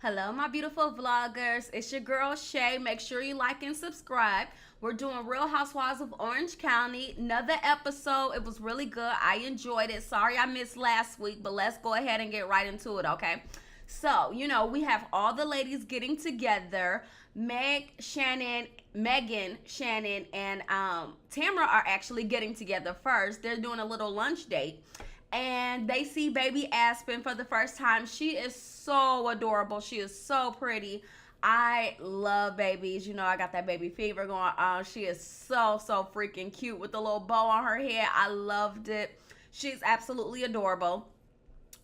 Hello, my beautiful vloggers. It's your girl Shay. Make sure you like and subscribe. We're doing Real Housewives of Orange County. Another episode. It was really good. I enjoyed it. Sorry I missed last week, but let's go ahead and get right into it, okay? So, we have all the ladies getting together. Megan, Shannon, and Tamra are actually getting together first. They're doing a little lunch date, and they see baby Aspen for the first time. She is so adorable. She is so pretty. I love babies. I got that baby fever going on. She is so freaking cute with the little bow on her head. I loved it. She's absolutely adorable.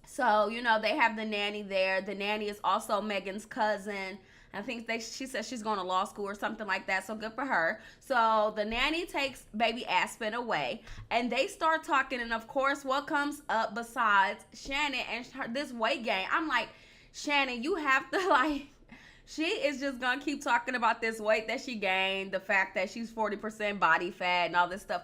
So, they have the nanny there. The nanny is also Megan's cousin. I think she said she's going to law school or something like that, so good for her. So the nanny takes baby Aspen away, and they start talking, and of course, what comes up besides Shannon and this weight gain? I'm like, Shannon, you have to, she is just going to keep talking about this weight that she gained, the fact that she's 40% body fat and all this stuff.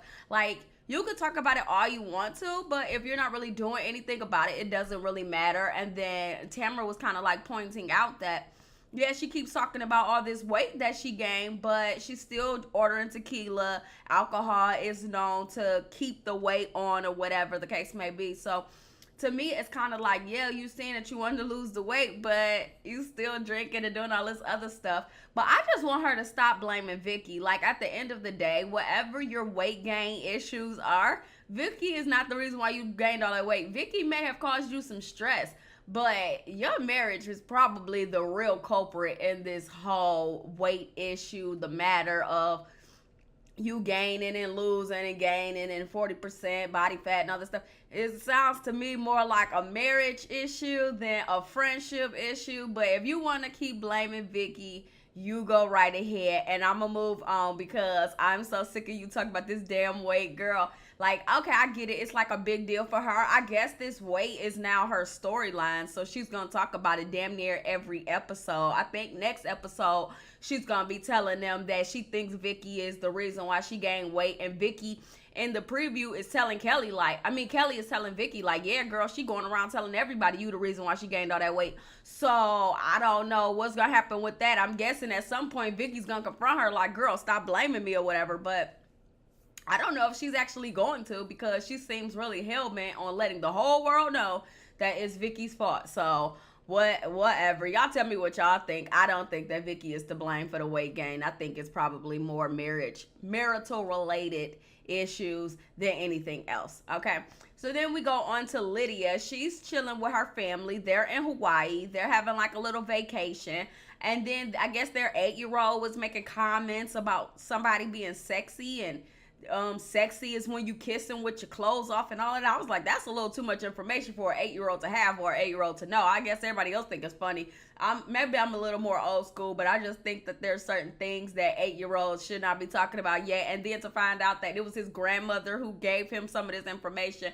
You could talk about it all you want to, but if you're not really doing anything about it, it doesn't really matter. And then Tamara was kind of pointing out that, yeah, she keeps talking about all this weight that she gained, but she's still ordering tequila. Alcohol is known to keep the weight on, or whatever the case may be. So to me, it's kind of yeah, you saying that you wanted to lose the weight, but you still drinking and doing all this other stuff. But I just want her to stop blaming Vicky. At the end of the day, whatever your weight gain issues are, Vicky is not the reason why you gained all that weight. Vicky may have caused you some stress, but your marriage is probably the real culprit in this whole weight issue, the matter of you gaining and losing and gaining and 40% body fat and all this stuff. It sounds to me more like a marriage issue than a friendship issue. But if you want to keep blaming Vicky, you go right ahead. And I'm going to move on because I'm so sick of you talking about this damn weight, girl. Okay, I get it. It's a big deal for her. I guess this weight is now her storyline. So she's going to talk about it damn near every episode. I think next episode, she's going to be telling them that she thinks Vicky is the reason why she gained weight. And Vicky in the preview is telling Kelly, Kelly is telling Vicky, yeah, girl, she going around telling everybody you the reason why she gained all that weight. So I don't know what's going to happen with that. I'm guessing at some point Vicky's going to confront her girl, stop blaming me or whatever. But I don't know if she's actually going to, because she seems really hell-bent on letting the whole world know that it's Vicky's fault. So whatever. Y'all tell me what y'all think. I don't think that Vicky is to blame for the weight gain. I think it's probably more marital related issues than anything else. Okay. So then we go on to Lydia. She's chilling with her family. They're in Hawaii. They're having a little vacation. And then I guess their 8-year-old was making comments about somebody being sexy, and sexy is when you kissing with your clothes off and all that. I was like, that's a little too much information for an 8-year-old to have, or an 8-year-old to know. I guess everybody else think it's funny. Maybe I'm a little more old school, but I just think that there's certain things that 8-year-olds should not be talking about yet. And then to find out that it was his grandmother who gave him some of this information,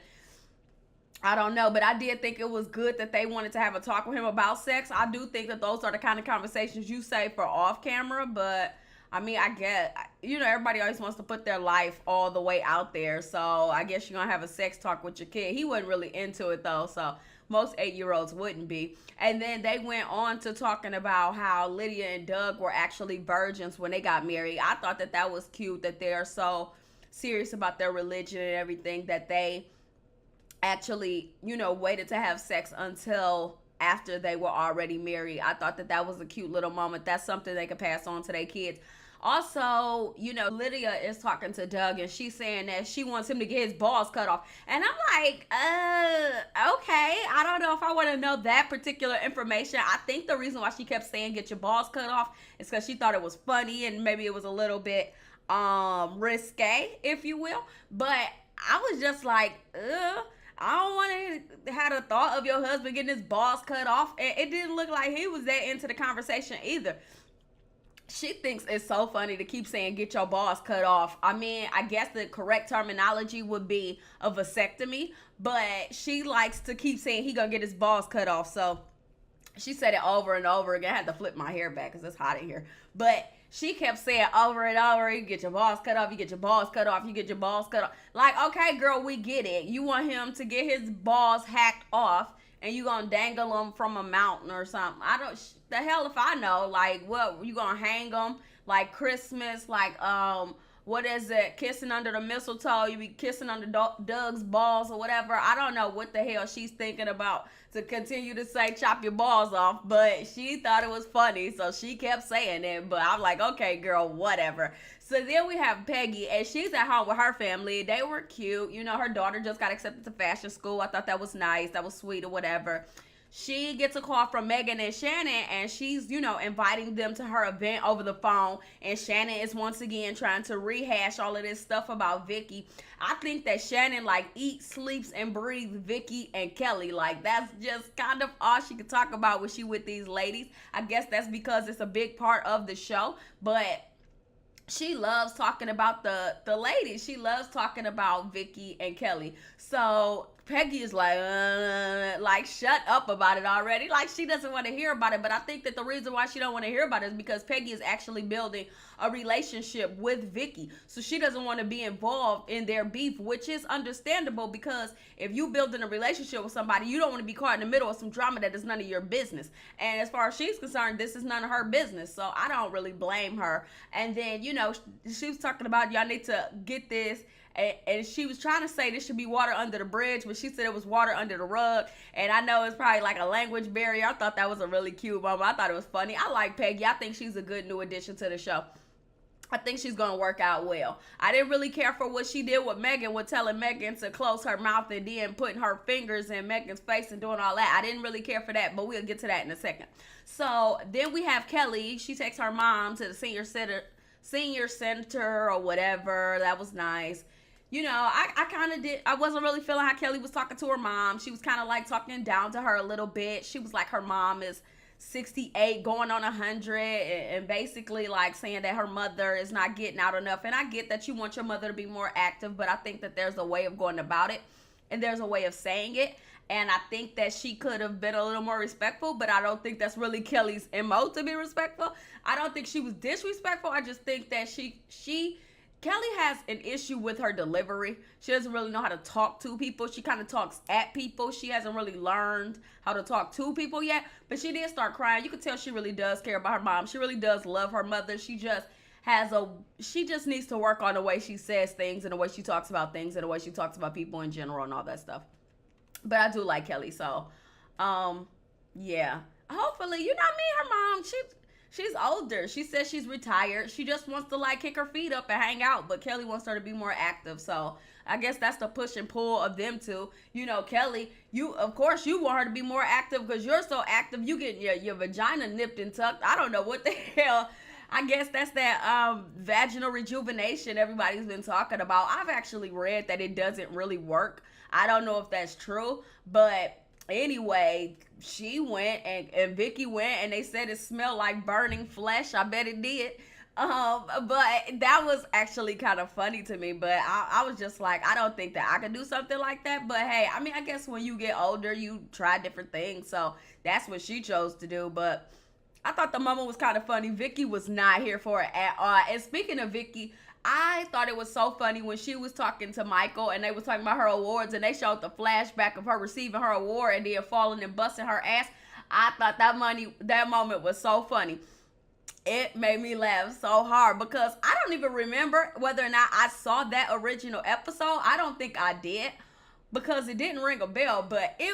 I don't know, but I did think it was good that they wanted to have a talk with him about sex. I do think that those are the kind of conversations you say for off camera, but I get, everybody always wants to put their life all the way out there. So I guess you're going to have a sex talk with your kid. He wasn't really into it, though. So most 8-year-olds wouldn't be. And then they went on to talking about how Lydia and Doug were actually virgins when they got married. I thought that was cute, that they're so serious about their religion and everything, that they actually, waited to have sex until after they were already married. I thought that was a cute little moment. That's something they could pass on to their kids. Also, Lydia is talking to Doug, and she's saying that she wants him to get his balls cut off. And I'm like, okay. I don't know if I want to know that particular information. I think the reason why she kept saying get your balls cut off is because she thought it was funny, and maybe it was a little bit risque, if you will. But I was just like, I don't want to have the thought of your husband getting his balls cut off. And it didn't look like he was that into the conversation either. She thinks it's so funny to keep saying get your balls cut off. I guess the correct terminology would be a vasectomy, but she likes to keep saying he gonna get his balls cut off. So she said it over and over again. I had to flip my hair back because it's hot in here. But she kept saying over and over, you get your balls cut off, you get your balls cut off, you get your balls cut off. Okay, girl, we get it. You want him to get his balls hacked off and you gonna dangle them from a mountain or something. I don't, the hell if I know. Like, what, you gonna hang them like Christmas, like, what is it, kissing under the mistletoe, you be kissing under Doug's balls or whatever. I don't know what the hell she's thinking about to continue to say chop your balls off, but she thought it was funny, so she kept saying it. But I'm like, okay girl, whatever. So then we have Peggy, and she's at home with her family. They were cute, you know, her daughter just got accepted to fashion school. I thought that was nice, that was sweet or whatever. She gets a call from Megan and Shannon, and she's, you know, inviting them to her event over the phone. And Shannon is once again trying to rehash all of this stuff about Vicki. I think that Shannon like eats, sleeps, and breathes Vicki and Kelly. Like, that's just kind of all she could talk about when she with these ladies. I guess that's because it's a big part of the show, but she loves talking about the ladies. She loves talking about Vicki and Kelly. So Peggy is like shut up about it already. Like, she doesn't want to hear about it. But I think that the reason why she don't want to hear about it is because Peggy is actually building a relationship with Vicki. So she doesn't want to be involved in their beef, which is understandable, because if you building a relationship with somebody, you don't want to be caught in the middle of some drama that is none of your business. And as far as she's concerned, this is none of her business. So I don't really blame her. And then, you know, she was talking about, y'all need to get this. And she was trying to say this should be water under the bridge, but she said it was water under the rug. And I know it's probably like a language barrier. I thought that was a really cute moment. I thought it was funny. I like Peggy. I think she's a good new addition to the show. I think she's going to work out well. I didn't really care for what she did with Megan, with telling Megan to close her mouth and then putting her fingers in Megan's face and doing all that. I didn't really care for that, but we'll get to that in a second. So then we have Kelly. She takes her mom to the senior center or whatever. That was nice. You know, I kind of did. I wasn't really feeling how Kelly was talking to her mom. She was kind of like talking down to her a little bit. She was like, her mom is 68 going on 100, and basically like saying that her mother is not getting out enough. And I get that you want your mother to be more active, but I think that there's a way of going about it, and there's a way of saying it. And I think that she could have been a little more respectful, but I don't think that's really Kelly's MO to be respectful. I don't think she was disrespectful. I just think that Kelly has an issue with her delivery. She doesn't really know how to talk to people. She kind of talks at people. She hasn't really learned how to talk to people yet, but she did start crying. You could tell she really does care about her mom. She really does love her mother. She just needs to work on the way she says things and the way she talks about things and the way she talks about people in general and all that stuff. But I do like Kelly, so yeah. Hopefully, you know what I mean, her mom, she's older. She says she's retired. She just wants to like kick her feet up and hang out. But Kelly wants her to be more active. So I guess that's the push and pull of them two. You know, Kelly, of course you want her to be more active because you're so active. You get your vagina nipped and tucked. I don't know what the hell. I guess that's that vaginal rejuvenation everybody's been talking about. I've actually read that it doesn't really work. I don't know if that's true, but anyway, she went and Vicki went, and they said it smelled like burning flesh. I bet it did. But that was actually kind of funny to me. But I was just like, I don't think that I could do something like that. But hey, I mean, I guess when you get older, you try different things. So that's what she chose to do. But I thought the moment was kind of funny. Vicki was not here for it at all. And speaking of Vicki, I thought it was so funny when she was talking to Michael and they was talking about her awards, and they showed the flashback of her receiving her award and then falling and busting her ass. I thought that moment was so funny. It made me laugh so hard because I don't even remember whether or not I saw that original episode. I don't think I did because it didn't ring a bell, but I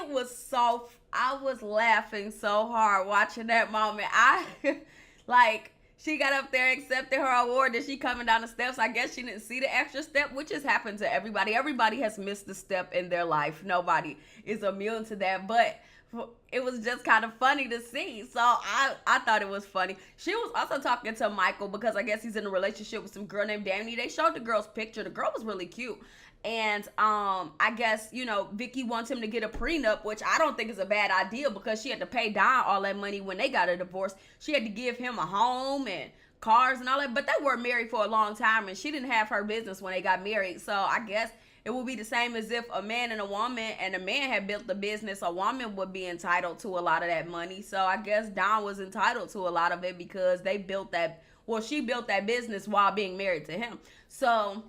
was laughing so hard watching that moment. She got up there, accepted her award, and she coming down the steps. I guess she didn't see the extra step, which has happened to everybody. Everybody has missed a step in their life. Nobody is immune to that, but it was just kind of funny to see. So I thought it was funny. She was also talking to Michael because I guess he's in a relationship with some girl named Danny. They showed the girl's picture. The girl was really cute. And I guess, you know, Vicki wants him to get a prenup, which I don't think is a bad idea because she had to pay down all that money when they got a divorce. She had to give him a home and cars and all that, but they were married for a long time and she didn't have her business when they got married. So I guess it would be the same as if a man and a woman, and a man had built the business, a woman would be entitled to a lot of that money. So I guess Don was entitled to a lot of it because she built that business while being married to him. So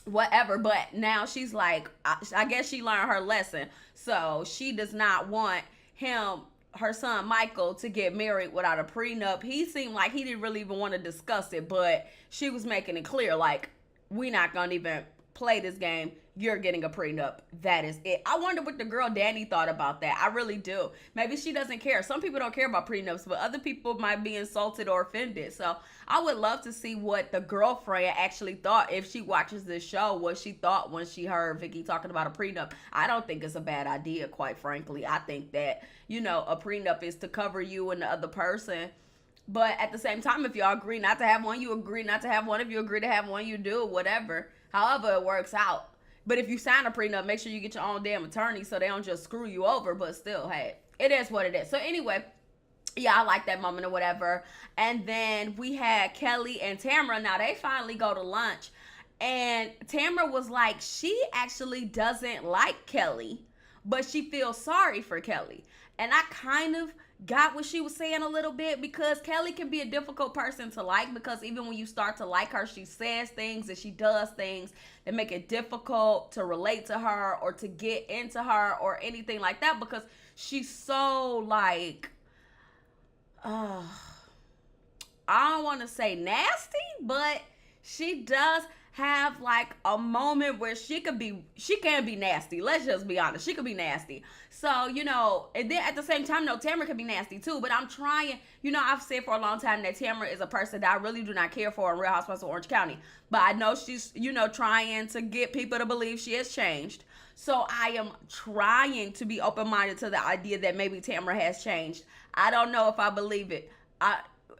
whatever. But now she's like, I guess she learned her lesson. So she does not want him, her son Michael, to get married without a prenup. He seemed like he didn't really even want to discuss it, but she was making it clear, like, we not gonna even play this game. You're getting a prenup. That is it. I wonder what the girl Danny thought about that. I really do. Maybe she doesn't care. Some people don't care about prenups, but other people might be insulted or offended. So I would love to see what the girlfriend actually thought if she watches this show, what she thought when she heard Vicki talking about a prenup. I don't think it's a bad idea, quite frankly. I think that, a prenup is to cover you and the other person. But at the same time, if y'all agree not to have one, you agree not to have one. If you agree to have one, you do, whatever. However it works out. But if you sign a prenup, make sure you get your own damn attorney so they don't just screw you over. But still, hey, it is what it is. So anyway, yeah, I like that moment or whatever. And then we had Kelly and Tamra. Now, they finally go to lunch. And Tamra was like, she actually doesn't like Kelly, but she feels sorry for Kelly. And I kind of got what she was saying a little bit, because Kelly can be a difficult person to like, because even when you start to like her, she says things and she does things that make it difficult to relate to her or to get into her or anything like that, because she's so like, I don't want to say nasty, but she does have like a moment where she can be nasty. Let's just be honest. She could be nasty. So, and then at the same time, no, Tamra can be nasty too. But I'm trying, I've said for a long time that Tamra is a person that I really do not care for in Real Housewives of Orange County. But I know she's, trying to get people to believe she has changed. So I am trying to be open-minded to the idea that maybe Tamra has changed. I don't know if I believe it.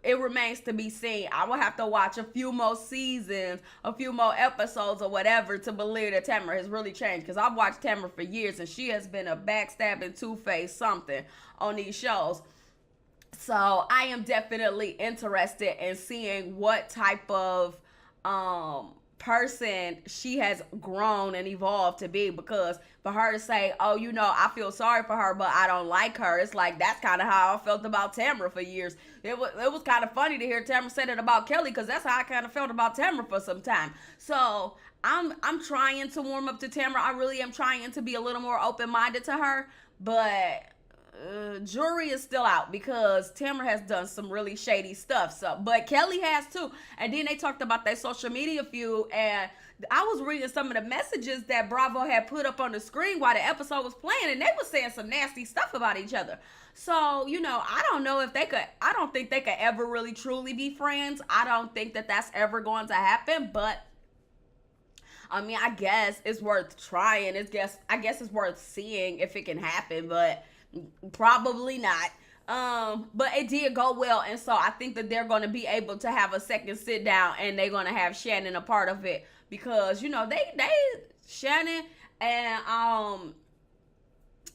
It remains to be seen. I will have to watch a few more seasons, a few more episodes or whatever to believe that Tamra has really changed. Because I've watched Tamra for years and she has been a backstabbing, two-faced something on these shows. So I am definitely interested in seeing what type of person she has grown and evolved to be, because for her to say, oh, I feel sorry for her, but I don't like her, it's like, that's kind of how I felt about Tamra for years. It was kind of funny to hear Tamra say it about Kelly, because that's how I kind of felt about Tamra for some time. So I'm trying to warm up to Tamra. I really am trying to be a little more open-minded to her, but jury is still out, because Tamra has done some really shady stuff. So, but Kelly has too. And then they talked about that social media feud, and I was reading some of the messages that Bravo had put up on the screen while the episode was playing, and they were saying some nasty stuff about each other. So, I don't know if I don't think they could ever really truly be friends. I don't think that that's ever going to happen, but I mean, I guess it's worth trying. I guess it's worth seeing if it can happen, but probably not. But it did go well, and so I think that they're going to be able to have a second sit down, and they're going to have Shannon a part of it, because they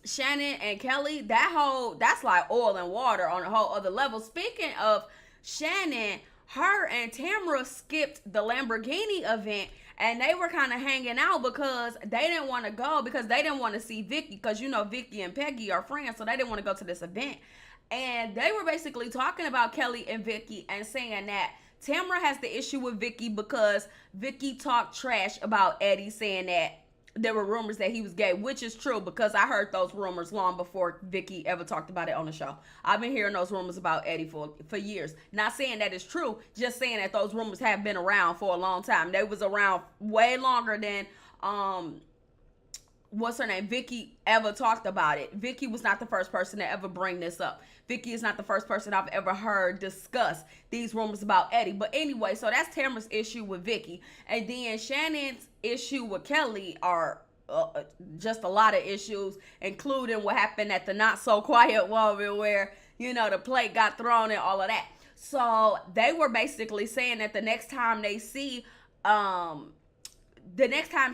Shannon and Kelly, that's like oil and water on a whole other level. Speaking of Shannon, her and Tamra skipped the Lamborghini event, and they were kind of hanging out because they didn't want to go, because they didn't want to see Vicki, because Vicki and Peggy are friends, so they didn't want to go to this event. And they were basically talking about Kelly and Vicki and saying that Tamra has the issue with Vicki because Vicki talked trash about Eddie, saying that there were rumors that he was gay, which is true, because I heard those rumors long before Vicki ever talked about it on the show. I've been hearing those rumors about Eddie for years. Not saying that it's true, just saying that those rumors have been around for a long time. They was around way longer than what's her name, Vicki, ever talked about it. Vicki was not the first person to ever bring this up. Vicki is not the first person I've ever heard discuss these rumors about Eddie. But anyway, so that's Tamra's issue with Vicki. And then Shannon's issue with Kelly are just a lot of issues, including what happened at the Not So Quiet Woman, where, the plate got thrown and all of that. So they were basically saying that the next time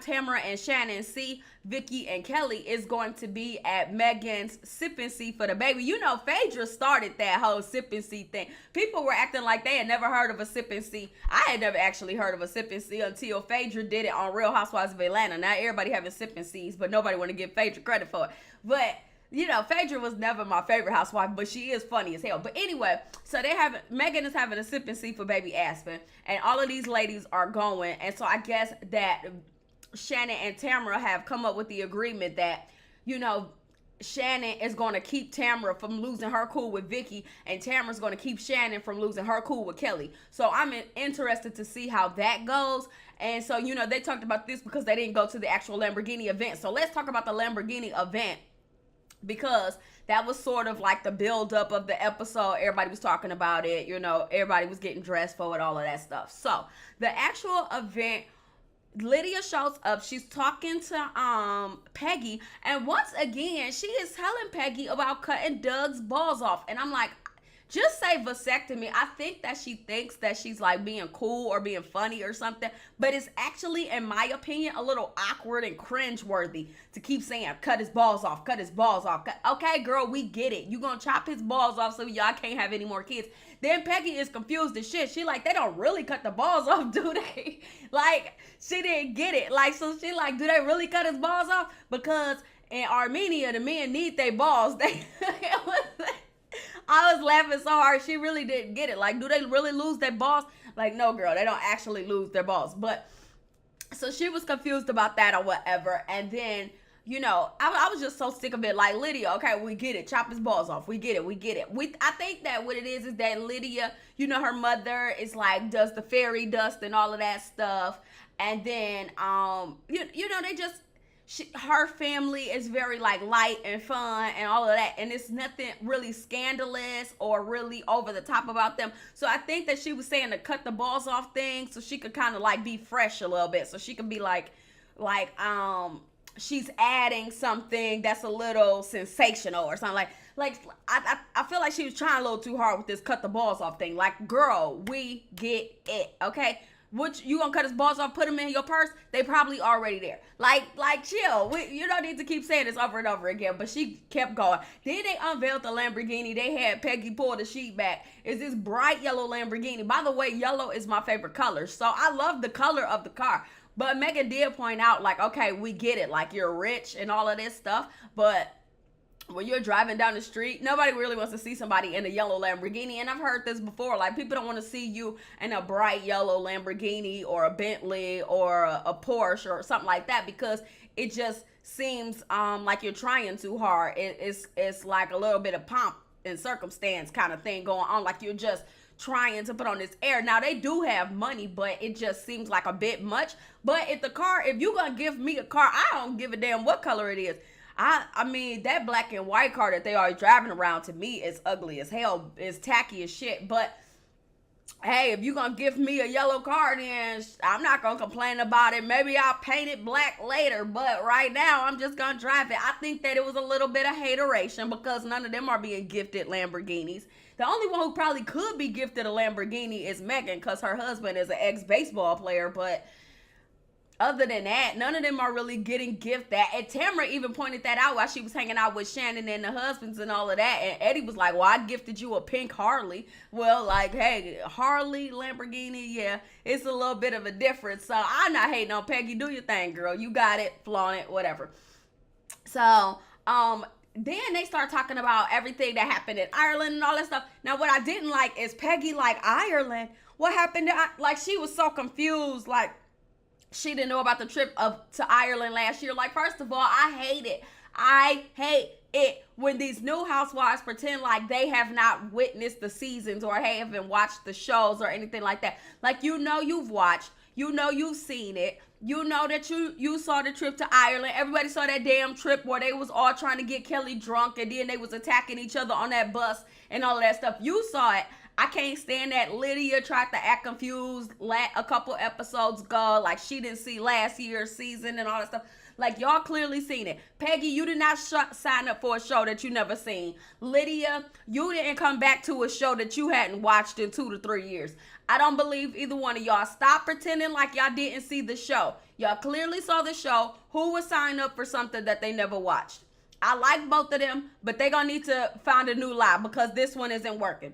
Tamra and Shannon see Vicki and Kelly is going to be at Megan's Sip and See for the baby. Phaedra started that whole Sip and See thing. People were acting like they had never heard of a Sip and See. I had never actually heard of a Sip and See until Phaedra did it on Real Housewives of Atlanta. Now everybody having Sip and Sees, but nobody want to give Phaedra credit for it. But Phaedra was never my favorite housewife, but she is funny as hell. But anyway, so Megan is having a Sip and See for baby Aspen, and all of these ladies are going. And so I guess that Shannon and Tamara have come up with the agreement that, you know, Shannon is going to keep Tamara from losing her cool with Vicky, and Tamara's going to keep Shannon from losing her cool with Kelly. So I'm interested to see how that goes. And so, you know, they talked about this because they didn't go to the actual Lamborghini event. So let's talk about the Lamborghini event, because that was sort of like the build up of the episode. Everybody was talking about it, you know, everybody was getting dressed for it, all of that stuff. So the actual event, Lydia shows up. She's talking to Peggy, and once again she is telling Peggy about cutting Doug's balls off. And I'm like, just say vasectomy. I think that she thinks that she's like being cool or being funny or something, but it's actually, in my opinion, a little awkward and cringe-worthy to keep saying cut his balls off, cut his balls off. Okay, girl, we get it. You gonna chop his balls off so y'all can't have any more kids. Then Peggy is confused as shit. She like, they don't really cut the balls off, do they? Like, she didn't get it. Like, so she like, do they really cut his balls off? Because in Armenia, the men need their balls. I was laughing so hard. She really didn't get it. Like, do they really lose their balls? Like, no, girl, they don't actually lose their balls. But, so she was confused about that or whatever. And then, you know, I was just so sick of it. Like, Lydia, okay, we get it. Chop his balls off. We get it. We get it. I think that what it is that Lydia, you know, her mother is like, does the fairy dust and all of that stuff. And then, you know, they just, her family is very like light and fun and all of that, and it's nothing really scandalous or really over the top about them. So I think that she was saying to cut the balls off thing so she could kind of like be fresh a little bit, so she could be like she's adding something that's a little sensational or something. Like I feel like she was trying a little too hard with this cut the balls off thing. Like, girl, we get it, okay? What, you gonna cut his balls off, put them in your purse? They probably already there. Like chill. You don't need to keep saying this over and over again. But she kept going. Then they unveiled the Lamborghini. They had Peggy pull the sheet back. It's this bright yellow Lamborghini. By the way, yellow is my favorite color. So I love the color of the car. But Megan did point out, like, okay, we get it. Like, you're rich and all of this stuff. But when you're driving down the street, nobody really wants to see somebody in a yellow Lamborghini. And I've heard this before. Like, people don't want to see you in a bright yellow Lamborghini or a Bentley or a Porsche or something like that, because it just seems like you're trying too hard. It's like a little bit of pomp and circumstance kind of thing going on. Like, you're just trying to put on this air. Now, they do have money, but it just seems like a bit much. But if you're going to give me a car, I don't give a damn what color it is. I mean, that black and white car that they are driving around, to me, is ugly as hell. It's tacky as shit. But, hey, if you're going to give me a yellow car, then I'm not going to complain about it. Maybe I'll paint it black later. But right now, I'm just going to drive it. I think that it was a little bit of hateration because none of them are being gifted Lamborghinis. The only one who probably could be gifted a Lamborghini is Megan, because her husband is an ex-baseball player. But other than that, none of them are really getting gift that. And Tamara even pointed that out while she was hanging out with Shannon and the husbands and all of that. And Eddie was like, well, I gifted you a pink Harley. Well, like, hey, Harley, Lamborghini, yeah, it's a little bit of a difference. So I'm not hating on Peggy. Do your thing, girl. You got it, flaunt it, whatever. So, then they start talking about everything that happened in Ireland and all that stuff. Now, what I didn't like is Peggy, like, Ireland? What happened to, like, she was so confused, like, she didn't know about the trip to Ireland last year. Like, first of all, I hate it. I hate it when these new housewives pretend like they have not witnessed the seasons or haven't watched the shows or anything like that. Like, you know you've watched. You know you've seen it. You know that you saw the trip to Ireland. Everybody saw that damn trip where they was all trying to get Kelly drunk and then they was attacking each other on that bus and all of that stuff. You saw it. I can't stand that Lydia tried to act confused a couple episodes ago, like she didn't see last year's season and all that stuff. Like, y'all clearly seen it. Peggy, you did not sign up for a show that you never seen. Lydia, you didn't come back to a show that you hadn't watched in 2 to 3 years. I don't believe either one of y'all. Stop pretending like y'all didn't see the show. Y'all clearly saw the show. Who would sign up for something that they never watched? I like both of them, but they gonna need to find a new lie because this one isn't working.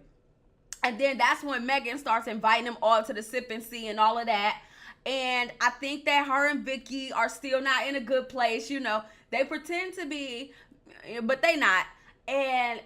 And then that's when Megan starts inviting them all to the sip and see and all of that. And I think that her and Vicky are still not in a good place. You know, they pretend to be, but they not. And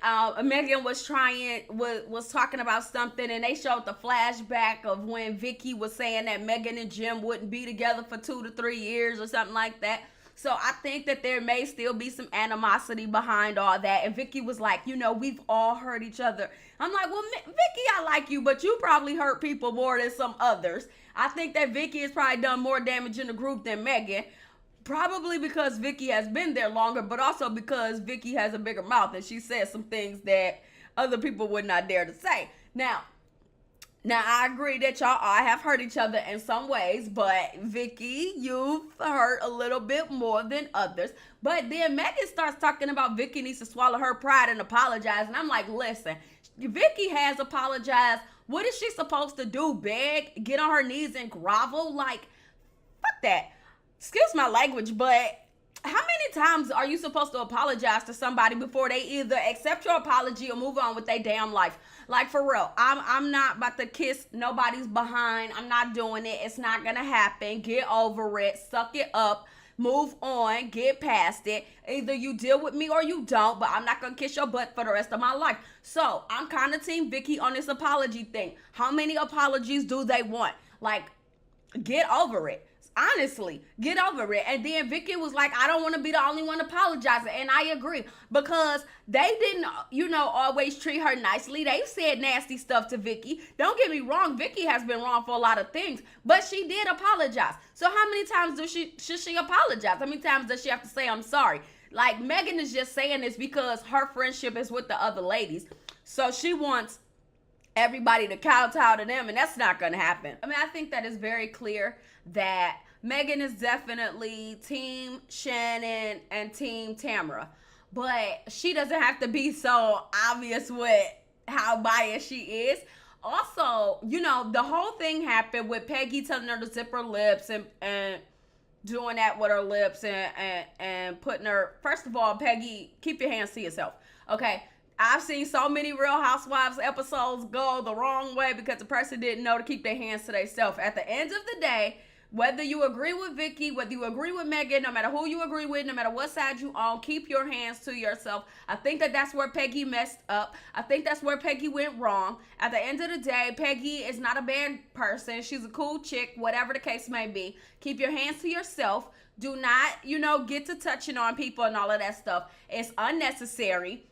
Megan was talking about something, and they showed the flashback of when Vicky was saying that Megan and Jim wouldn't be together for 2 to 3 years or something like that. So I think that there may still be some animosity behind all that. And Vicky was like, we've all hurt each other. I'm like, well, Vicky, I like you, but you probably hurt people more than some others. I think that Vicky has probably done more damage in the group than Megan. Probably because Vicky has been there longer, but also because Vicky has a bigger mouth and she says some things that other people would not dare to say. Now I agree that y'all all have hurt each other in some ways, but Vicky, you've hurt a little bit more than others. But then Megan starts talking about Vicky needs to swallow her pride and apologize. And I'm like, listen, Vicky has apologized. What is she supposed to do? Beg? Get on her knees and grovel? Like, fuck that. Excuse my language, but how many times are you supposed to apologize to somebody before they either accept your apology or move on with their damn life? Like, for real, I'm not about to kiss nobody's behind. I'm not doing it. It's not gonna happen. Get over it. Suck it up. Move on. Get past it. Either you deal with me or you don't, but I'm not gonna kiss your butt for the rest of my life. So I'm kind of team Vicky on this apology thing. How many apologies do they want? Like, get over it. Honestly, get over it. And then Vicky was like, I don't want to be the only one apologizing. And I agree, because they didn't, always treat her nicely. They said nasty stuff to Vicky. Don't get me wrong, Vicky has been wrong for a lot of things, but she did apologize. So how many times should she apologize? How many times does she have to say I'm sorry? Like, Megan is just saying this because her friendship is with the other ladies. So she wants everybody to kowtow to them, and that's not going to happen. I mean, I think that is very clear that Megan is definitely Team Shannon and Team Tamra. But she doesn't have to be so obvious with how biased she is. Also, the whole thing happened with Peggy telling her to zip her lips and doing that with her lips and putting her... First of all, Peggy, keep your hands to yourself. Okay? I've seen so many Real Housewives episodes go the wrong way because the person didn't know to keep their hands to themselves. At the end of the day, whether you agree with Vicky, whether you agree with Megan, no matter who you agree with, no matter what side you on, keep your hands to yourself. I think that that's where Peggy messed up. I think that's where Peggy went wrong. At the end of the day, Peggy is not a bad person. She's a cool chick, whatever the case may be. Keep your hands to yourself. Do not, get to touching on people and all of that stuff. It's unnecessary.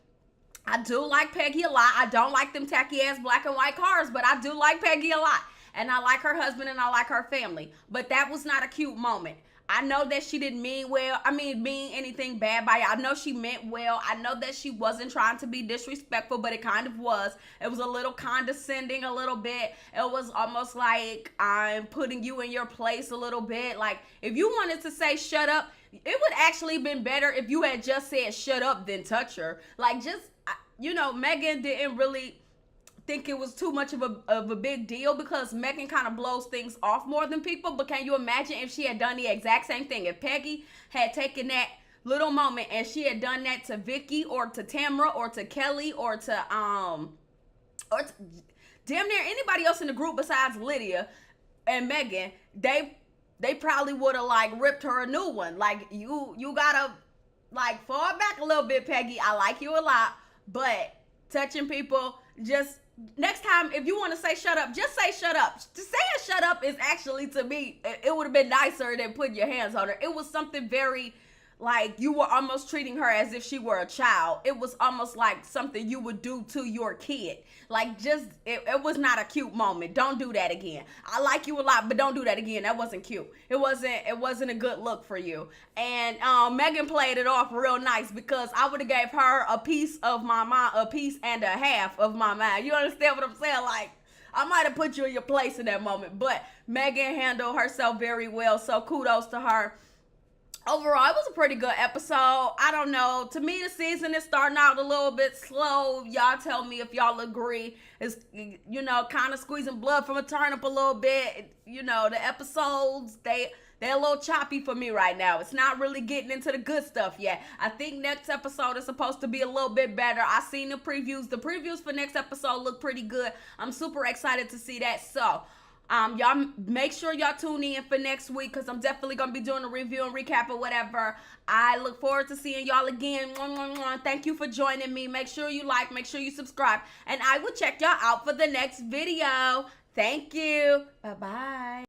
I do like Peggy a lot. I don't like them tacky ass black and white cars, but I do like Peggy a lot. And I like her husband and I like her family. But that was not a cute moment. I know that she didn't mean anything bad by it. I know she meant well. I know that she wasn't trying to be disrespectful, but it kind of was. It was a little condescending a little bit. It was almost like I'm putting you in your place a little bit. Like, if you wanted to say shut up, it would actually been better if you had just said shut up than touch her. Like, just, Megan didn't really think it was too much of a big deal because Megan kind of blows things off more than people. But can you imagine if she had done the exact same thing? If Peggy had taken that little moment and she had done that to Vicky or to Tamra or to Kelly or to damn near anybody else in the group besides Lydia and Megan, they probably would have like ripped her a new one. Like, you gotta like fall back a little bit, Peggy. I like you a lot, but touching people, just next time, if you want to say shut up, just say shut up. Saying shut up is actually, to me, it would have been nicer than putting your hands on her. It was something very, like, you were almost treating her as if she were a child. It was almost like something you would do to your kid. Like, just, it was not a cute moment. Don't do that again. I like you a lot, but don't do that again. That wasn't cute. It wasn't a good look for you. And Megan played it off real nice because I would have gave her a piece of my mind, a piece and a half of my mind. You understand what I'm saying? Like, I might have put you in your place in that moment, but Megan handled herself very well, so kudos to her. Overall, it was a pretty good episode. I don't know. To me, the season is starting out a little bit slow. Y'all tell me if y'all agree. It's, kind of squeezing blood from a turnip a little bit. The episodes, they're a little choppy for me right now. It's not really getting into the good stuff yet. I think next episode is supposed to be a little bit better. I seen the previews. The previews for next episode look pretty good. I'm super excited to see that. So, Y'all make sure y'all tune in for next week, because I'm definitely gonna be doing a review and recap or whatever. I look forward to seeing y'all again. Thank you for joining me. Make sure you like, make sure you subscribe, and I will check y'all out for the next video. Thank you. Bye-bye.